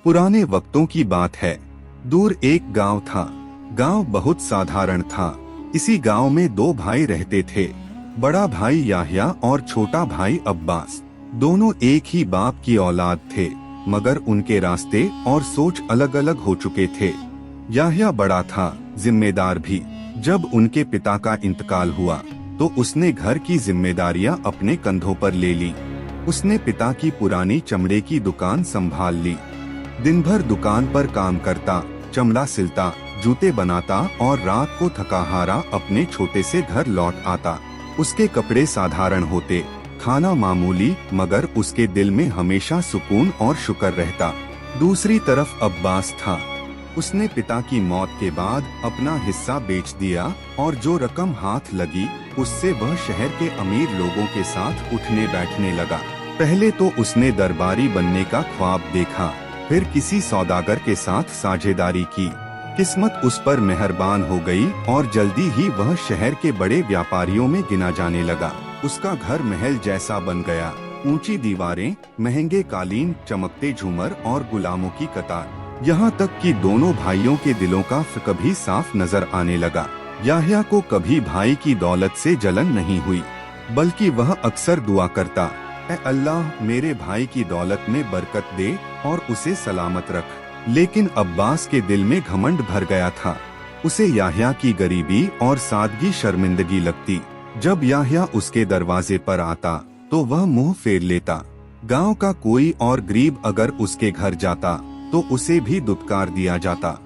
पुराने वक्तों की बात है। दूर एक गांव था। गांव बहुत साधारण था। इसी गांव में दो भाई रहते थे, बड़ा भाई याह्या और छोटा भाई अब्बास। दोनों एक ही बाप की औलाद थे, मगर उनके रास्ते और सोच अलग अलग हो चुके थे। याह्या बड़ा था, जिम्मेदार भी। जब उनके पिता का इंतकाल हुआ तो उसने घर की जिम्मेदारियां अपने कंधों पर ले ली। उसने पिता की पुरानी चमड़े की दुकान संभाल ली। दिन भर दुकान पर काम करता, चमड़ा सिलता, जूते बनाता और रात को थका हारा अपने छोटे से घर लौट आता। उसके कपड़े साधारण होते, खाना मामूली, मगर उसके दिल में हमेशा सुकून और शुक्र रहता। दूसरी तरफ अब्बास था। उसने पिता की मौत के बाद अपना हिस्सा बेच दिया और जो रकम हाथ लगी उससे वह शहर के अमीर लोगों के साथ उठने बैठने लगा। पहले तो उसने दरबारी बनने का ख्वाब देखा, फिर किसी सौदागर के साथ साझेदारी की। किस्मत उस पर मेहरबान हो गई और जल्दी ही वह शहर के बड़े व्यापारियों में गिना जाने लगा। उसका घर महल जैसा बन गया। ऊंची दीवारें, महंगे कालीन, चमकते झूमर और गुलामों की कतार। यहाँ तक कि दोनों भाइयों के दिलों का फर्क भी साफ नजर आने लगा। याह्या को कभी भाई की दौलत से जलन नहीं हुई, बल्कि वह अक्सर दुआ करता, ऐ अल्लाह मेरे भाई की दौलत में बरकत दे और उसे सलामत रख। लेकिन अब्बास के दिल में घमंड भर गया था। उसे याह्या की गरीबी और सादगी शर्मिंदगी लगती। जब याह्या उसके दरवाजे पर आता तो वह मुंह फेर लेता। गांव का कोई और गरीब अगर उसके घर जाता तो उसे भी दुत्कार दिया जाता।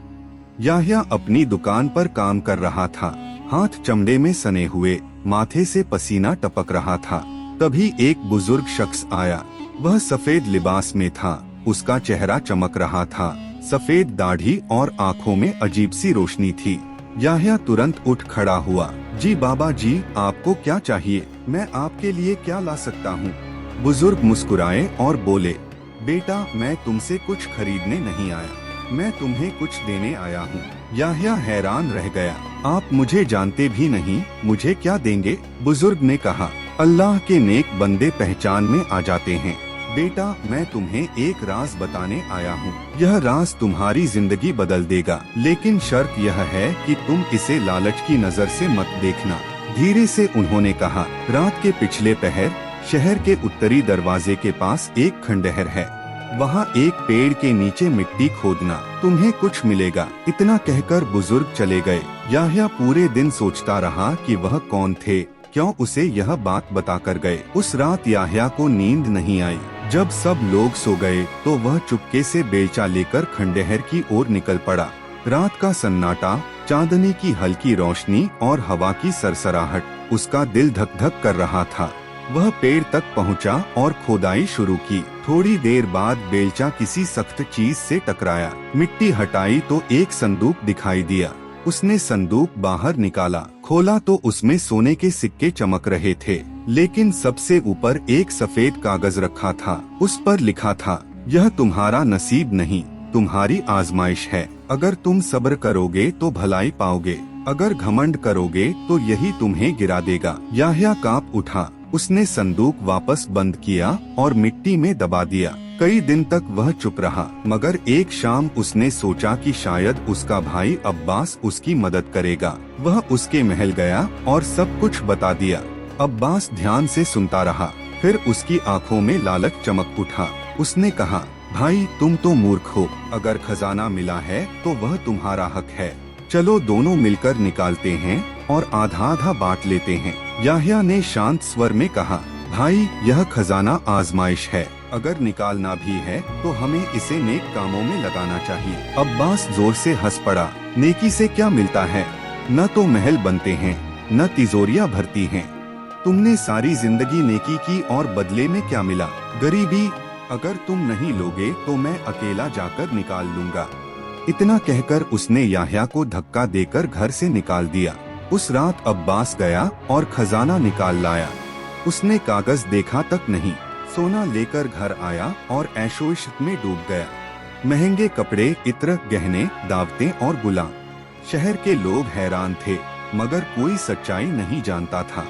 याह्या अपनी दुकान पर काम कर रहा था, हाथ चमड़े में सने हुए, माथे से पसीना टपक रहा था। तभी एक बुजुर्ग शख्स आया। वह सफेद लिबास में था, उसका चेहरा चमक रहा था। सफेद दाढ़ी और आंखों में अजीब सी रोशनी थी। याह्या तुरंत उठ खड़ा हुआ। जी बाबा जी, आपको क्या चाहिए? मैं आपके लिए क्या ला सकता हूँ? बुजुर्ग मुस्कुराए और बोले, बेटा मैं तुमसे कुछ खरीदने नहीं आया, मैं तुम्हें कुछ देने आया हूँ। याह्या हैरान रह गया। आप मुझे जानते भी नहीं, मुझे क्या देंगे? बुजुर्ग ने कहा, अल्लाह के नेक बंदे पहचान में आ जाते हैं। बेटा मैं तुम्हें एक राज बताने आया हूँ। यह राज तुम्हारी जिंदगी बदल देगा, लेकिन शर्त यह है कि तुम इसे लालच की नजर से मत देखना। धीरे से उन्होंने कहा, रात के पिछले पहर शहर के उत्तरी दरवाजे के पास एक खंडहर है। वहाँ एक पेड़ के नीचे मिट्टी खोदना, तुम्हें कुछ मिलेगा। इतना कहकर बुजुर्ग चले गए। याह्या पूरे दिन सोचता रहा कि वह कौन थे, क्यों उसे यह बात बता कर गए। उस रात याह्या को नींद नहीं आई। जब सब लोग सो गए तो वह चुपके से बेलचा लेकर खंडहर की ओर निकल पड़ा। रात का सन्नाटा, चांदनी की हल्की रोशनी और हवा की सरसराहट, उसका दिल धक धक कर रहा था। वह पेड़ तक पहुंचा और खोदाई शुरू की। थोड़ी देर बाद बेलचा किसी सख्त चीज से टकराया। मिट्टी हटाई तो एक संदूक दिखाई दिया। उसने संदूक बाहर निकाला, खोला तो उसमें सोने के सिक्के चमक रहे थे, लेकिन सबसे ऊपर एक सफेद कागज रखा था। उस पर लिखा था, यह तुम्हारा नसीब नहीं, तुम्हारी आजमाइश है। अगर तुम सब्र करोगे तो भलाई पाओगे, अगर घमंड करोगे तो यही तुम्हें गिरा देगा। याह्या कांप उठा। उसने संदूक वापस बंद किया और मिट्टी में दबा दिया। कई दिन तक वह चुप रहा, मगर एक शाम उसने सोचा कि शायद उसका भाई अब्बास उसकी मदद करेगा। वह उसके महल गया और सब कुछ बता दिया। अब्बास ध्यान से सुनता रहा, फिर उसकी आंखों में लालच चमक उठा। उसने कहा, भाई तुम तो मूर्ख हो, अगर खजाना मिला है तो वह तुम्हारा हक है। चलो दोनों मिलकर निकालते हैं और आधा आधा बांट लेते हैं। याह्या ने शांत स्वर में कहा, भाई यह खजाना आजमाइश है, अगर निकालना भी है तो हमें इसे नेक कामों में लगाना चाहिए। अब्बास जोर से हंस पड़ा, नेकी से क्या मिलता है? न तो महल बनते हैं, न तिजोरियां भरती हैं। तुमने सारी जिंदगी नेकी की और बदले में क्या मिला? गरीबी। अगर तुम नहीं लोगे तो मैं अकेला जाकर निकाल लूंगा। इतना कहकर उसने याह्या को धक्का देकर घर से निकाल दिया। उस रात अब्बास गया और खजाना निकाल लाया। उसने कागज देखा तक नहीं, सोना लेकर घर आया और ऐशोइश में डूब गया। महंगे कपड़े, इत्र, गहने, दावतें और गुलाम। शहर के लोग हैरान थे, मगर कोई सच्चाई नहीं जानता था।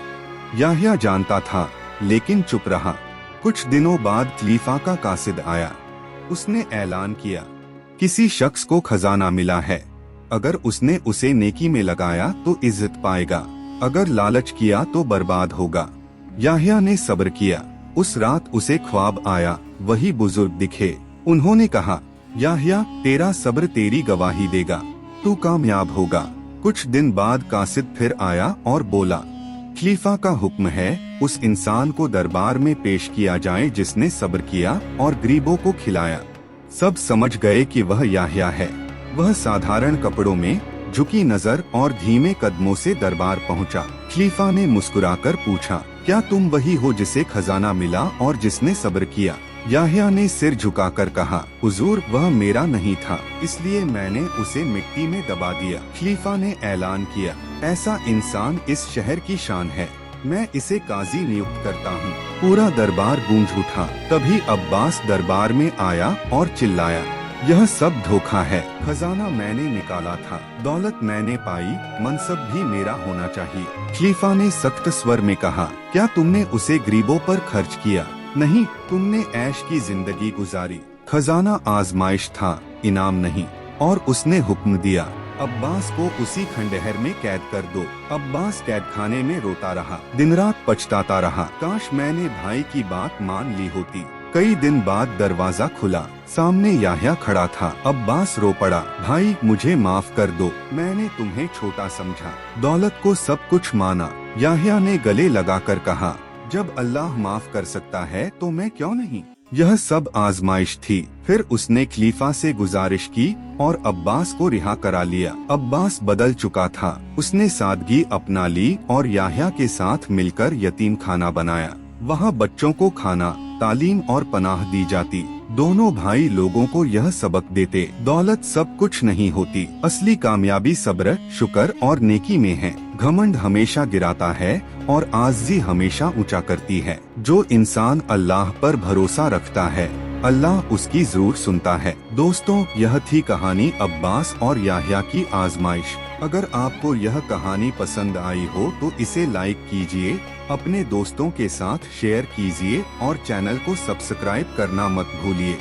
याह्या जानता था, लेकिन चुप रहा। कुछ दिनों बाद खलीफा का कासिद आया। उसने ऐलान किया, किसी शख्स को खजाना मिला है, अगर उसने उसे नेकी में लगाया तो इज्जत पाएगा, अगर लालच किया तो बर्बाद होगा। याह्या ने सब्र किया। उस रात उसे ख्वाब आया, वही बुजुर्ग दिखे। उन्होंने कहा, याह्या, तेरा सब्र तेरी गवाही देगा, तू कामयाब होगा। कुछ दिन बाद कासिद फिर आया और बोला, खलीफा का हुक्म है उस इंसान को दरबार में पेश किया जाए जिसने सब्र किया और गरीबों को खिलाया। सब समझ गए कि वह याह्या है। वह साधारण कपड़ों में, झुकी नजर और धीमे कदमों से दरबार पहुंचा। खलीफा ने मुस्कुराकर पूछा, क्या तुम वही हो जिसे खजाना मिला और जिसने सब्र किया? याह्या ने सिर झुकाकर कहा, हुजूर, वह मेरा नहीं था, इसलिए मैंने उसे मिट्टी में दबा दिया। खलीफा ने ऐलान किया, ऐसा इंसान इस शहर की शान है, मैं इसे काजी नियुक्त करता हूँ। पूरा दरबार गूंज उठा। तभी अब्बास दरबार में आया और चिल्लाया, यह सब धोखा है, खजाना मैंने निकाला था, दौलत मैंने पाई, मनसब भी मेरा होना चाहिए। खलीफा ने सख्त स्वर में कहा, क्या तुमने उसे गरीबों पर खर्च किया? नहीं, तुमने ऐश की जिंदगी गुजारी। खजाना आजमाइश था, इनाम नहीं। और उसने हुक्म दिया, अब्बास को उसी खंडहर में कैद कर दो। अब्बास कैद खाने में रोता रहा, दिन रात पछताता रहा, काश मैंने भाई की बात मान ली होती। कई दिन बाद दरवाजा खुला, सामने याह्या खड़ा था। अब्बास रो पड़ा, भाई मुझे माफ कर दो, मैंने तुम्हें छोटा समझा, दौलत को सब कुछ माना। याह्या ने गले लगाकर कहा, जब अल्लाह माफ कर सकता है तो मैं क्यों नहीं? यह सब आजमाइश थी। फिर उसने खलीफा से गुजारिश की और अब्बास को रिहा करा लिया। अब्बास बदल चुका था, उसने सादगी अपना ली और याह्या के साथ मिलकर यतीम खाना बनाया। वहाँ बच्चों को खाना, तालीम और पनाह दी जाती। दोनों भाई लोगों को यह सबक देते, दौलत सब कुछ नहीं होती, असली कामयाबी सब्र, शुक्र और नेकी में है। घमंड हमेशा गिराता है और आज़ी हमेशा ऊंचा करती है। जो इंसान अल्लाह पर भरोसा रखता है, अल्लाह उसकी जरूर सुनता है। दोस्तों, यह थी कहानी अब्बास और याह्या की आजमाइश। अगर आपको यह कहानी पसंद आई हो तो इसे लाइक कीजिए, अपने दोस्तों के साथ शेयर कीजिए और चैनल को सब्सक्राइब करना मत भूलिए।